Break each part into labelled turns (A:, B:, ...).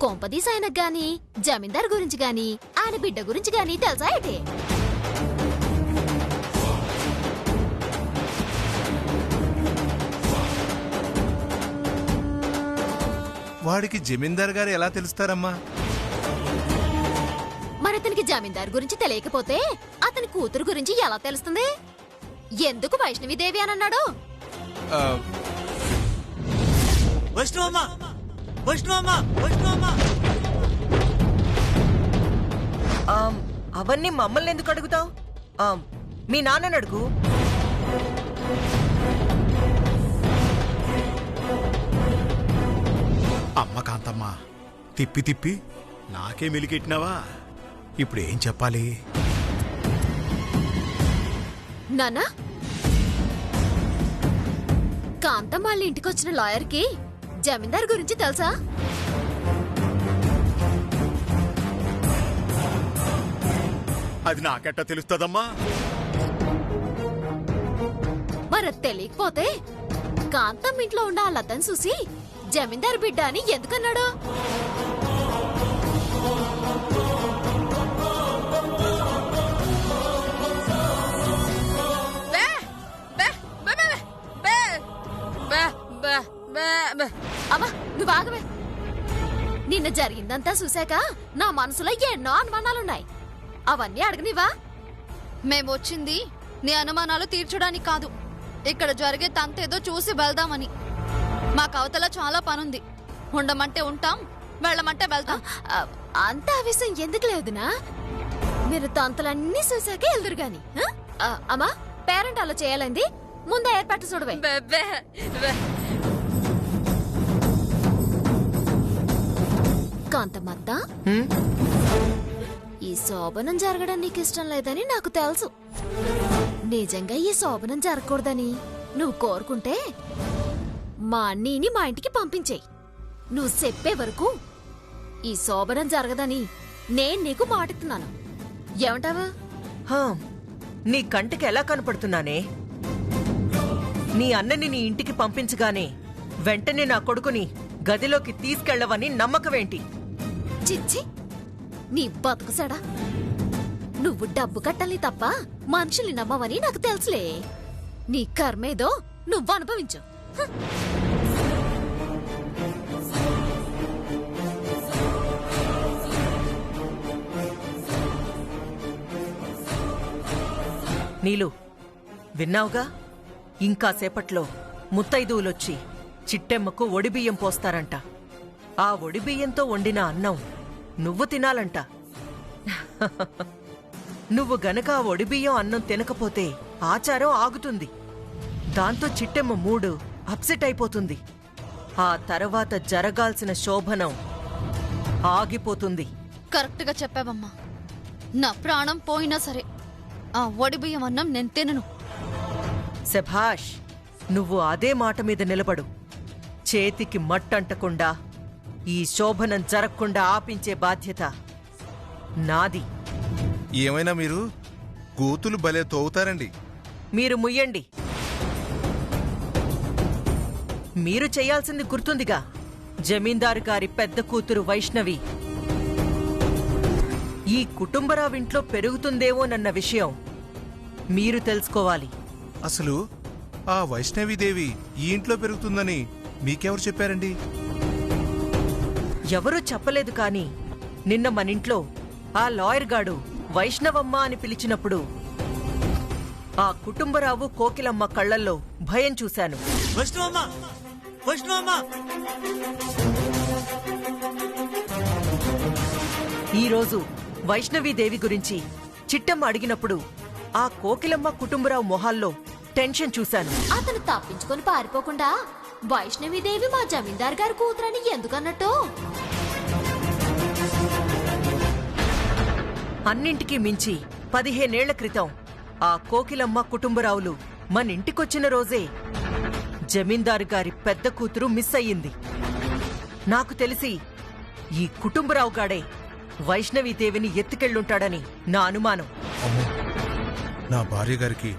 A: కొంపదీస్ ఆయనకు గాని జమీందార్ గురించి గాని ఆయన బిడ్డ గురించి గాని తెలుసా ఏంటి?
B: వాడికి జమీందార్ గారు ఎలా తెలుస్తారమ్మా?
A: మరతనికి జమీందార్ గురించి తెలియకపోతే అతని కూతురు గురించి ఎలా తెలుస్తుంది? ఎందుకు వైష్ణవిదేవి అని అన్నాడు?
C: అవన్నీ మమ్మల్ని ఎందుకు అడుగుతావు? మీ నాన్నని అడుగు.
D: అమ్మ కాంతమ్మ, తిప్పి తిప్పి నాకే మెలికెట్టినావా? ఇప్పుడు ఏం చెప్పాలి?
A: నానా, కాంతం వాళ్ళ ఇంటికొచ్చిన లాయర్కి జమీందార్ గురించి తెలుసా?
D: అది నాకెట్టా తెలుస్తుందమ్మా?
A: మరి తెలియకపోతే కాంతం ఇంట్లో ఉన్న ఆ లతను చూసి జమీందార్ బిడ్డ అని ఎందుకన్నాడు? అమ్మా, నువ్వు ఆగవే. నిన్న జరిగిందంతా చూశాక నా మనసులో ఎన్నో అనుమానాలున్నాయి. అవన్నీ అడగనివా?
E: మేమొచ్చింది నీ అనుమానాలు తీర్చడానికి కాదు, ఇక్కడ జరిగే తంతేదో చూసి వెళ్దామని. మాకు అవతల చాలా పనుంది. ఉండమంటే ఉంటాం, వెళ్ళమంటే వెళ్తాం.
A: అంత ఆవేశం ఎందుకు లేదునా? మీరు తంతలన్నీ చూశాకే వెళ్దురు గాని. అమ్మా, పేరెంట్ అలా చేయాలంది ముందే ఏర్పాటు చూడవే. కాంతమత్త, ఈ శోభనం జరగడం నీకు ఇష్టం లేదని నాకు తెలుసు. నిజంగా ఈ శోభనం జరగకూడదని నువ్వు కోరుకుంటే మా అన్నీని మా ఇంటికి పంపించేయి. నువ్వు చెప్పే వరకు ఈ శోభనం జరగదని నేను నీకు మాటిస్తున్నాను. ఏమంటావా?
C: నీ కంటికి ఎలా కనపడుతున్నానే? నీ అన్నని నీ ఇంటికి పంపించగానే వెంటనే నా కొడుకుని గదిలోకి తీసుకెళ్లవని నమ్మకమేంటి?
A: చిచ్చి, నీ బతుకుసడా. నువ్వు డబ్బు కట్టాలి తప్ప మనుషుల్ని నమ్మవని నాకు తెలుసులే. నీ కర్మేదో నువ్వు అనుభవించు.
C: నీలు, విన్నావుగా? ఇంకాసేపట్లో ముత్తైదువులొచ్చి చిట్టెమ్మకు ఒడిబియ్యం పోస్తారంట. ఆ ఒడిబియ్యంతో వండిన అన్నం నువ్వు తినాలంట. నువ్వు గనక ఆ ఒడిబియ్యం అన్నం తినకపోతే ఆచారం ఆగుతుంది. దాంతో చిట్టెమ్మ మూడు అప్సెట్ అయిపోతుంది. ఆ తర్వాత జరగాల్సిన శోభనం ఆగిపోతుంది.
E: కరెక్ట్ గా చెప్పావమ్మా. నా ప్రాణం పోయినా సరే ఆ ఒడిబియ్యం అన్నం నేను తినను.
C: శభాష్, నువ్వు అదే మాట మీద నిలబడు. చేతికి మట్టంటకుండా ఈ శోభనం జరగకుండా ఆపించే బాధ్యత నాది.
B: ఏమైనా మీరు గోతులు భలే తోవుతారండి.
C: మీరు ముయ్యండి. మీరు చేయాల్సింది గుర్తుందిగా? జమీందారు గారి పెద్ద కూతురు వైష్ణవి ఈ కుటుంబరావింట్లో పెరుగుతుందేమోనన్న విషయం మీరు తెలుసుకోవాలి.
B: అసలు ఆ వైష్ణవీదేవి ఈ ఇంట్లో పెరుగుతుందని మీకెవరు చెప్పారండి?
C: ఎవరూ చెప్పలేదు. కాని నిన్న మనింట్లో ఆ లాయర్ గాడు వైష్ణవమ్మ అని పిలిచినప్పుడు ఆ కుటుంబరావు కోకిలమ్మ కళ్లల్లో భయం చూశాను. ఈరోజు వైష్ణవీదేవి గురించి చిట్టమ్మ అడిగినప్పుడు ఆ కోకిలమ్మ కుటుంబరావు మొహాల్లో టెన్షన్ చూశాను.
A: అతను తప్పించుకొని పారిపోకుండా వైష్ణవీదేవి మా జమీందార్ గారి కూతురని ఎందుకన్నట్టు?
C: అన్నింటికీ మించి 15 ఏళ్ల క్రితం ఆ కోకిలమ్మ కుటుంబరావులు మనింటికొచ్చిన రోజే జమీందారు గారి పెద్ద కూతురు మిస్ అయ్యింది. నాకు తెలిసి ఈ కుటుంబరావు గాడే వైష్ణవీదేవిని ఎత్తుకెళ్ళుంటాడని నా అనుమానం.
B: నా భార్య గారికి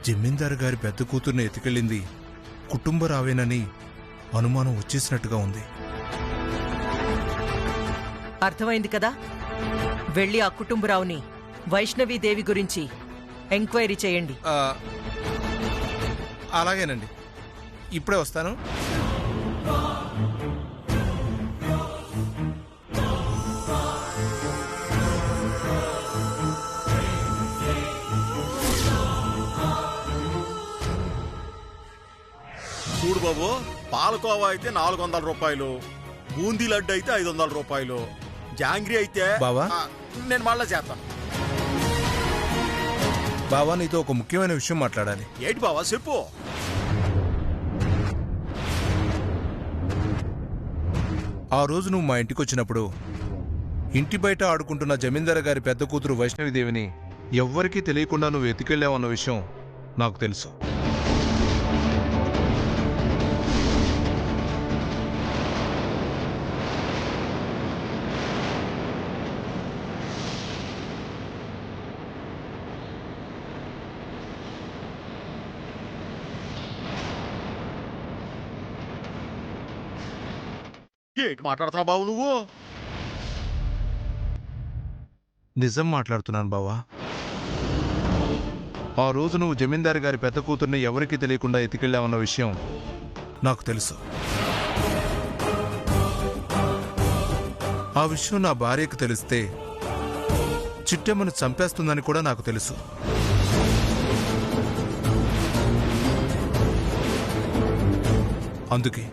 B: జమీందారు గారి పెద్ద కూతుర్ని ఎత్తుకెళ్ళింది కుటుంబరావేనని అనుమానం వచ్చేసినట్టుగా ఉంది.
C: అర్థమైంది కదా? వెళ్ళి ఆ కుటుంబరావుని వైష్ణవీదేవి గురించి ఎంక్వైరీ చేయండి.
B: అలాగేనండి, ఇప్పుడే వస్తాను.
D: చూడు బాబు, పాలకోవా అయితే 400 రూపాయలు, బూందీ లడ్డు అయితే 500 రూపాయలు, జాంగ్రీ అయితే
B: బావా?
D: నేను మళ్ళా చేస్తాను.
B: బావా, నీతో ఒక ముఖ్యమైన విషయం మాట్లాడాలి.
D: ఏంటి బావా, చెప్పు.
B: ఆ రోజు నువ్వు మా ఇంటికి వచ్చినప్పుడు ఇంటి బయట ఆడుకుంటున్న జమీందారు గారి పెద్ద కూతురు వైష్ణవిదేవిని ఎవ్వరికీ తెలియకుండా నువ్వు ఎత్తుకెళ్ళావన్న విషయం నాకు తెలుసు.
D: ఏంటి మాట్లాడుతున్నావు బాబు నువ్వు?
B: నిజం మాట్లాడుతున్నాను బావా. ఆ రోజు నువ్వు జమీందారు గారి పెద్ద కూతుర్ని ఎవరికీ తెలియకుండా ఎత్తుకెళ్ళావన్న విషయం నాకు తెలుసు. ఆ విషయం నా భార్యకు తెలిస్తే చిట్టెమ్మను చంపేస్తుందని కూడా నాకు తెలుసు. అందుకే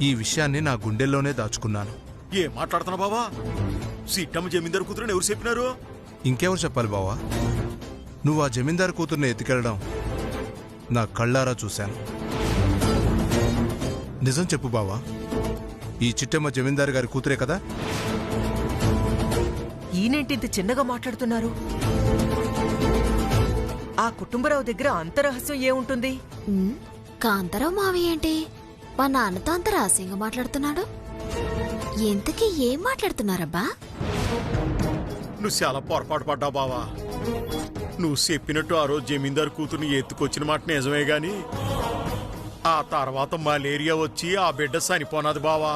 B: ఈ విషయాన్ని నా గుండెల్లోనే దాచుకున్నాను.
D: ఏం మాట్లాడుతున్నావు బావా? సిట్టమ్మ జమీందారు కూతురుని ఎవరు చెప్పినారు?
B: ఇంకెవరు చెప్పాలి బావా? నువ్వు ఆ జమీందారు కూతుర్ని ఎత్తుకెళ్ళడం నా కళ్ళారా చూశాను. నిజం చెప్పు బావా, ఈ చిట్టమ్మ జమీందారు గారి కూతురే కదా?
C: ఈయనేంటి ఇంత చిన్నగా మాట్లాడుతున్నారు? ఆ కుటుంబరావు దగ్గర అంత రహస్యం ఏముంటుంది?
A: కాంతారావు మావి ఏంటి మా నాన్నతో అంత రహస్యంగా మాట్లాడుతున్నాడు? ఎంతకీ ఏం మాట్లాడుతున్నారబ్బా?
D: నువ్వు చాలా పొరపాటు పడ్డావు బావా. నువ్వు చెప్పినట్టు ఆ రోజు జమీందారు కూతుర్ని ఎత్తుకొచ్చిన మాట నిజమే గాని ఆ తర్వాత మలేరియా వచ్చి ఆ బిడ్డ చనిపోనది బావా.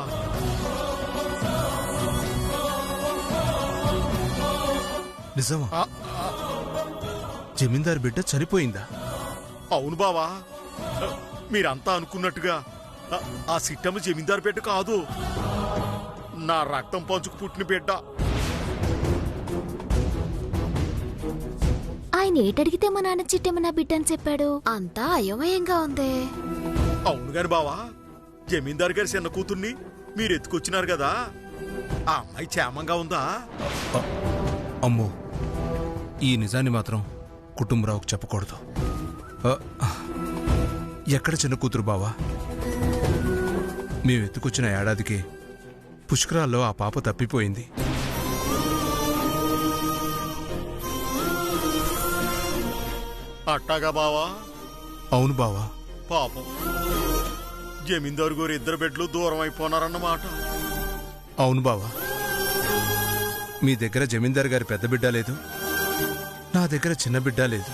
B: నిజమా? జమీందారు బిడ్డ చనిపోయిందా?
D: అవును బావా, మీరంతా అనుకున్నట్టుగా ఆ సిట్టమ్మ జమీందారు బిడ్డ కాదు, నా రక్తం పంచుకు పుట్టిన బిడ్డ.
A: ఆయన ఏటడిగితే మా నాన్న చిట్టమ్మ నా బిడ్డ అని చెప్పాడు? అంతా అయోమయంగా ఉంది.
D: అవును గాని బావా, జమీందారు గారి చిన్న కూతుర్ని మీరు ఎత్తుకొచ్చినారు కదా, ఆ అమ్మాయి క్షేమంగా ఉందా?
B: అమ్మో, ఈ నిజాన్ని మాత్రం కుటుంబరావుకు చెప్పకూడదు. ఎక్కడ చిన్న కూతురు బావా? మేము ఎత్తుకొచ్చిన ఏడాదికి పుష్కరాల్లో ఆ పాప తప్పిపోయింది.
D: అట్టాగా బావా?
B: అవును బావా.
D: పాపం, జమీందారు గారు ఇద్దరు బిడ్డలు దూరం అయిపోనారన్నమాట.
B: అవును బావా. మీ దగ్గర జమీందారు గారి పెద్ద బిడ్డ లేదు, నా దగ్గర చిన్న బిడ్డ లేదు.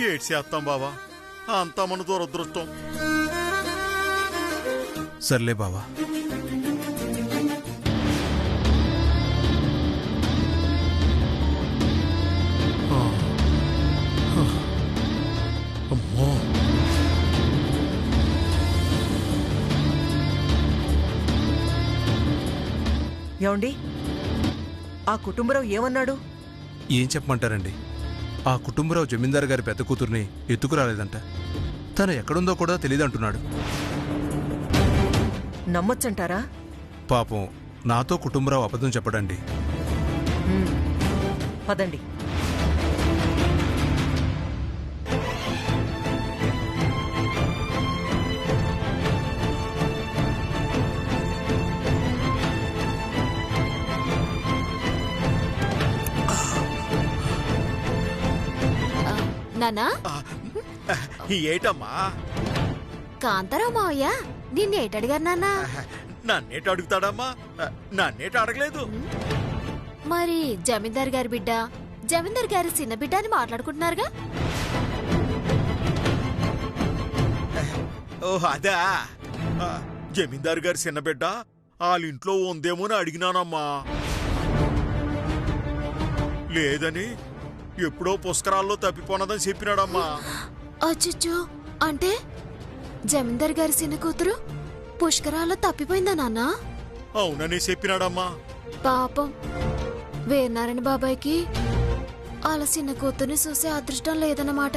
D: ఏడ్చేస్తాం బావా, అంతా మన దురదృష్టం.
B: సర్లే బావా.
D: అమ్మో,
C: ఏమండి, ఆ కుటుంబరావు ఏమన్నాడు?
B: ఏం చెప్పమంటారండి? ఆ కుటుంబరావు జమీందారు గారి పెద్ద కూతుర్ని ఎత్తుకురాలేదంట. తను ఎక్కడుందో కూడా తెలియదంటున్నాడు.
C: నమ్మొచ్చంటారా?
B: పాపం, నాతో కుటుంబరావు అబద్ధం చెప్పడండి.
C: పదండి.
A: నానా,
D: ఏటమ్మా?
A: కాంతారావు మావయ్య నిన్నేటడిగారు నాన్నా?
D: నన్నేట అడుగుతాడమ్మా? నన్నేట అడగలేదు.
A: మరి జమీందార్ గారి బిడ్డ, జమీందార్ గారి చిన్న బిడ్డ అని మాట్లాడుకుంటున్నారుగా?
D: ఓ అదా, జమీందారు గారి చిన్న బిడ్డ వాళ్ళింట్లో ఉందేమో అని అడిగినానమ్మా. లేదని ఎప్పుడో పుష్కరాల్లో తప్పిపోనదని చెప్పినాడమ్మా.
A: అచ్చచ్చో, అంటే జమీందార్ గారి చిన్న కూతురు పుష్కరాల్లో తప్పిపోయిందా నాన్న?
D: అవునని చెప్పినాడమ్మా.
A: పాపం వీరనారాయణ బాబాయ్కి వాళ్ళ చిన్న కూతుర్ని చూసే అదృష్టం లేదన్నమాట.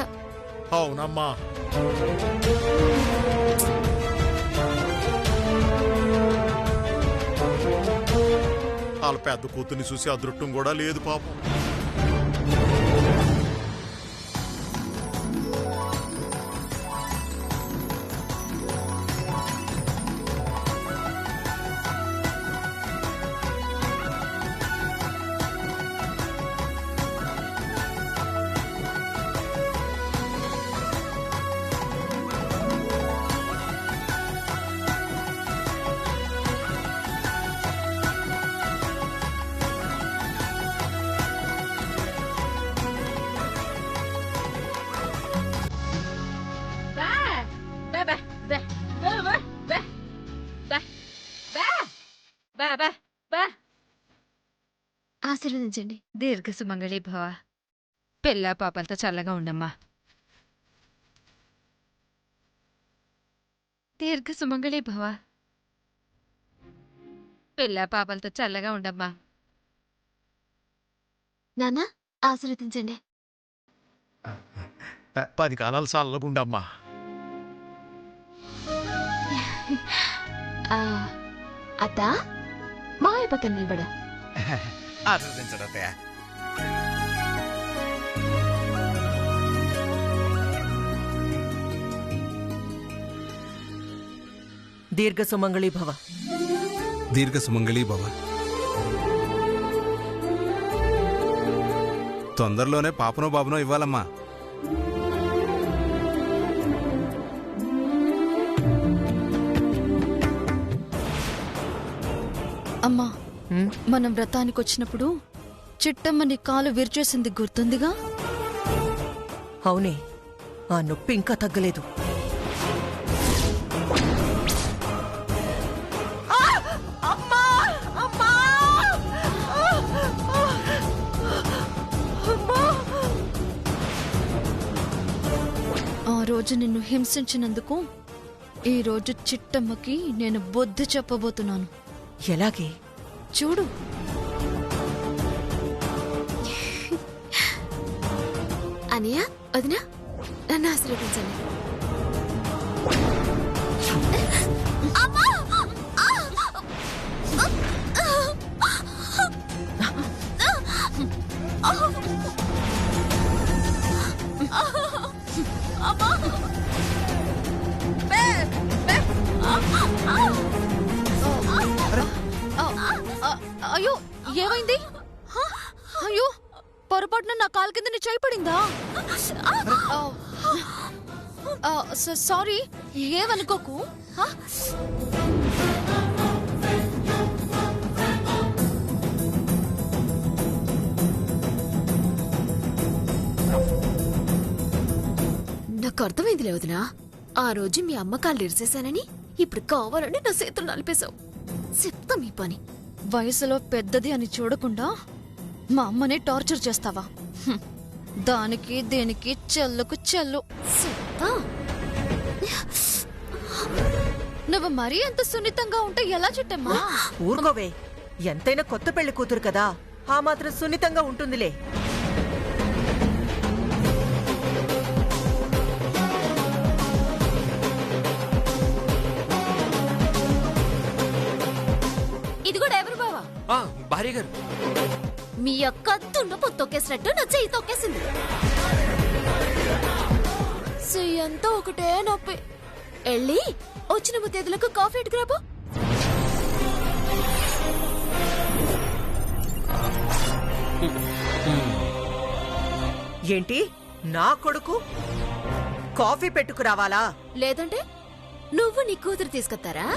D: అవునమ్మా. వాళ్ళ పెద్ద కూతుర్ని చూసి అదృష్టం కూడా లేదు పాపం.
A: ఆశీర్వదించండి.
F: దీర్ఘ సుమంగళి భవ. పిల్ల పాపంతో చల్లగా ఉండమ్మా. దీర్ఘ సుమంగళి భవ. పిల్ల పాపలతో చల్లగా ఉండమ్మా.
A: నాన్న ఆశీర్వదించండి.
D: 10 కాలాలు చల్లగుండమ్మా.
A: అత్త మాయ పక్కన నిలబడ.
G: ఆశీర్వదించడత్తయ్య.
C: దీర్ఘ సుమంగళి భవ.
B: దీర్ఘ సుమంగళీ భవ. తొందరలోనే పాపనో బాబునో ఇవ్వాలమ్మా.
E: అమ్మా, మనం వ్రతానికి వచ్చినప్పుడు చిట్టమ్మ నీ కాలు విరిచేసింది గుర్తుందిగా?
C: అవునే, ఆ నొప్పి ఇంకా తగ్గలేదు.
E: ఆ రోజు నిన్ను హింసించినందుకు ఈ రోజు చిట్టమ్మకి నేను బుద్ధి చెప్పబోతున్నాను.
C: ఎలాగే?
E: చూడు.
A: అనియా, వదినా, నన్ను ఆశీర్వదించండి.
E: అయ్యో, ఏమైంది? అయ్యో, పొరపాటున నా కాలు కింద నీ చేయి పడిందా? సారీ, ఏమనుకోకు.
A: నాకు అర్థమైంది లేవదినా. ఆ రోజు మీ అమ్మ కాళ్ళు ఇరిసేశానని ఇప్పుడు కావాలని నా చేతులు నలిపేశావు. చెప్తా మీ పని.
E: వయసులో పెద్దది అని చూడకుండా మా అమ్మనే టార్చర్ చేస్తావా? దానికి దేనికి చెల్లుకు చెల్లు.
A: చెప్తా.
E: నువ్వు మరీ అంత సున్నితంగా ఉంటే ఎలా చిట్టమ్మా?
C: ఊరుకోవే, ఎంతైనా కొత్త పెళ్లి కూతురు కదా, ఆ మాత్రం సున్నితంగా ఉంటుందిలే.
A: ఇది కూడా ఎవరు బావా?
G: భార్య గారు.
A: మీ యొక్క దున్నపు తొక్కేసినట్టు నా చెయ్యి తొక్కేసింది. చెయ్యంతా ఒకటే నొప్పి. వెళ్ళి వచ్చిన ముత్తేదులకు కాఫీ ఎట్టుకురాబో.
C: ఏంటి, నా కొడుకు కాఫీ పెట్టుకురావాలా?
A: లేదంటే నువ్వు నీ కూతురు తీసుకొస్తారా?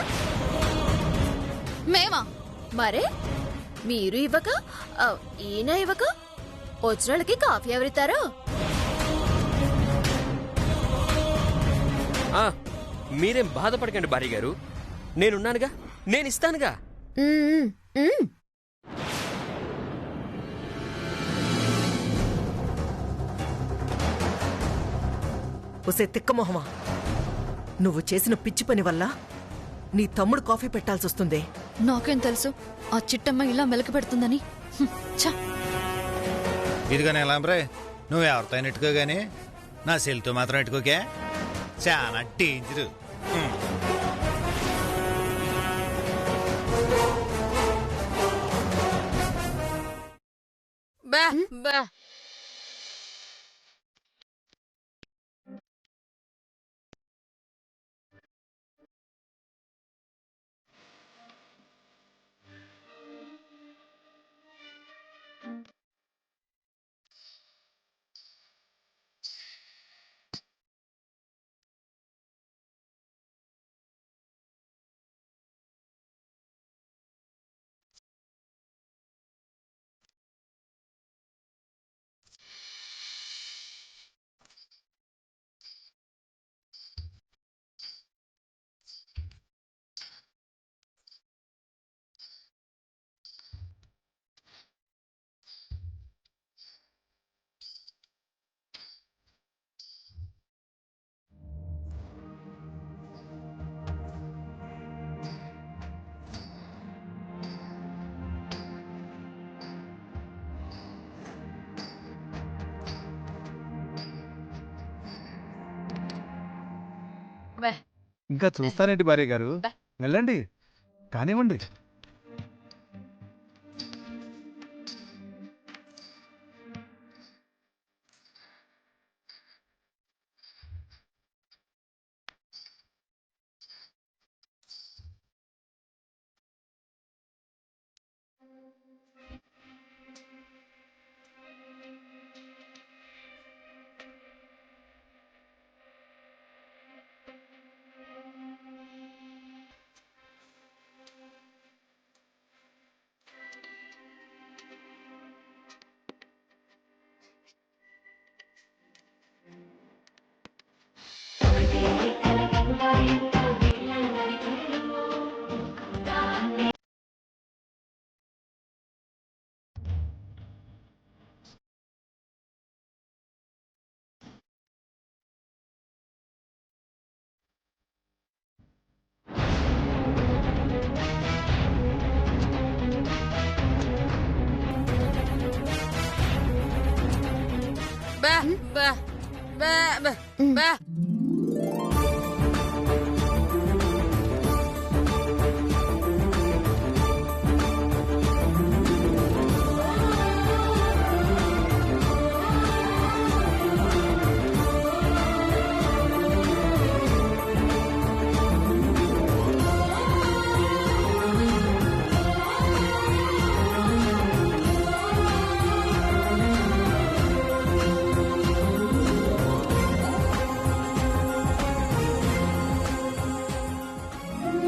E: మేమా?
A: మరే మీరు ఇవ్వక ఈయన ఇవ్వక వచ్చిన వాళ్ళకి కాఫీ ఎవరిస్తారో?
G: మీరేం బాధపడకండి భార్య గారు, నేనున్నానుగా, నేను ఇస్తానుగా.
A: ఉమ్, ఉమ్.
C: ఒసే తిక్కమొహమా, నువ్వు చేసిన పిచ్చి పని వల్ల నీ తమ్ముడు కాఫీ పెట్టాల్సొస్తుందే.
E: నాకేం తెలుసు ఆ చిట్టమ్మ ఇలా మెలక పెడుతుందని. ఛ!
H: ఇదిగో నీలాంబ్రే, నువ్వు ఎవరితో నెట్టుకో గానీ నా సెల్తో మాత్రం నెట్టుకోకే, చాలా డేంజరు.
F: బా బా బా
I: ఇంకా చూస్తానేంటి భార్య గారు, వెళ్ళండి, కానివ్వండి.
F: బా బా బా బా బా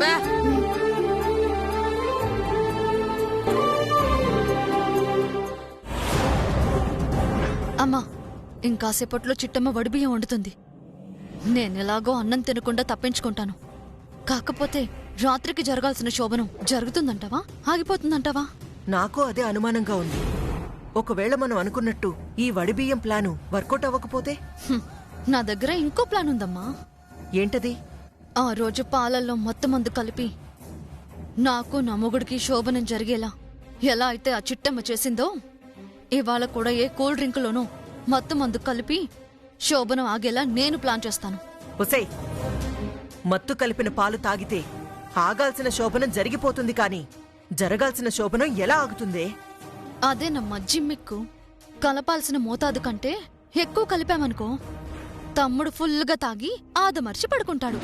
F: బా
E: అమ్మా, ఇంకాసేపట్లో చిట్టమ్మ వడిబియ్యం వండుతుంది. నేనెలాగో అన్నం తినకుండా తప్పించుకుంటాను. కాకపోతే రాత్రికి జరగాల్సిన శోభనం జరుగుతుందంటావా, ఆగిపోతుందంటావా?
C: నాకు అదే అనుమానంగా ఉంది. ఒకవేళ మనం అనుకున్నట్టు ఈ వడిబియ్యం ప్లాను వర్కౌట్ అవ్వకపోతే?
E: నా దగ్గర ఇంకో ప్లాన్ ఉందమ్మా.
C: ఏంటది?
E: ఆ రోజు పాలల్లో మత్తు మందు కలిపి నాకు నా మొగుడికి శోభనం జరిగేలా ఎలా అయితే ఆ చిట్టమ్మ చేసిందో, ఇవాళ కూడా ఏ కూల్ డ్రింకులోనూ మత్తు మందు కలిపి శోభనం ఆగేలా నేను ప్లాన్ చేస్తాను.
C: ఒసేయ్, మత్తు కలిపిన పాలు తాగితే ఆగాల్సిన శోభనం జరిగిపోతుంది కానీ జరగాల్సిన శోభనం ఎలా ఆగుతుందే?
E: అదేనమ్మా జిమ్మిక్కు. కలపాల్సిన మోతాదు కంటే ఎక్కువ కలిపామనుకో, తమ్ముడు ఫుల్గా తాగి ఆదమర్చి పడుకుంటాడు.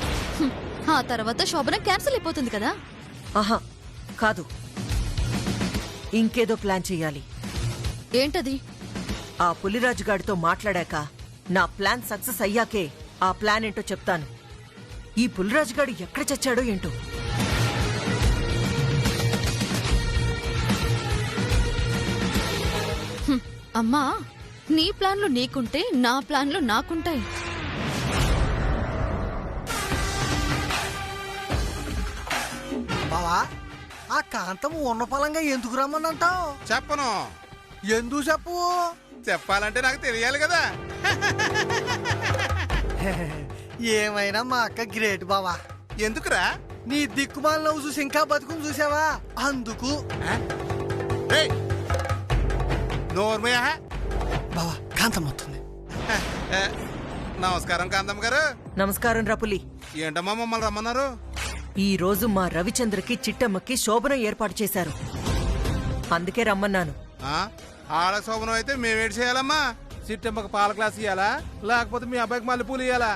E: ఆ తర్వాత శోభనం క్యాన్సిల్ అయిపోతుంది కదా.
C: ఆహా, కాదు, ఇంకేదో ప్లాన్ చెయ్యాలి.
E: ఏంటది?
C: ఆ పులిరాజుగాడితో మాట్లాడాక నా ప్లాన్ సక్సెస్ అయ్యాకే ఆ ప్లాన్ ఏంటో చెప్తాను. ఈ పులిరాజుగాడు ఎక్కడ చచ్చాడో ఏంటో.
E: అమ్మా, నీ ప్లాన్లు నీకుంటే నా ప్లాన్లు నాకుంటాయి.
J: బావా, ఆ కాంతం ఉన్న పొలంగా ఎందుకు రమ్మనంటావు?
G: చెప్పను.
J: ఎందుకు చెప్పు?
G: చెప్పాలంటే నాకు తెలియాలి కదా.
J: ఏమైనా మా అక్క గ్రేట్ బావా.
G: ఎందుకురా?
J: నీ దిక్కుమాల నవ్వు చూసి ఇంకా బతుకుని చూసావా అందుకు.
G: నోర్మయ్య.
J: బావా కాంతం వస్తుంది.
G: నమస్కారం కాంతమ్మ గారు.
C: నమస్కారం రపులి.
G: ఏంటమ్మా మమ్మల్ని రమ్మన్నారు?
C: ఈ రోజు మా రవిచంద్రకి చిట్టమ్మకి శోభనం ఏర్పాటు చేశారు, అందుకే రమ్మన్నాను.
G: ఆడ శోభనం అయితే మేమేటి చేయాలమ్మా?
I: సిట్టమ్మకి పాల గ్లాస్ ఇయ్యాలా లేకపోతే మీ అబ్బాయికి మల్లెపూలు ఇయ్యాలా?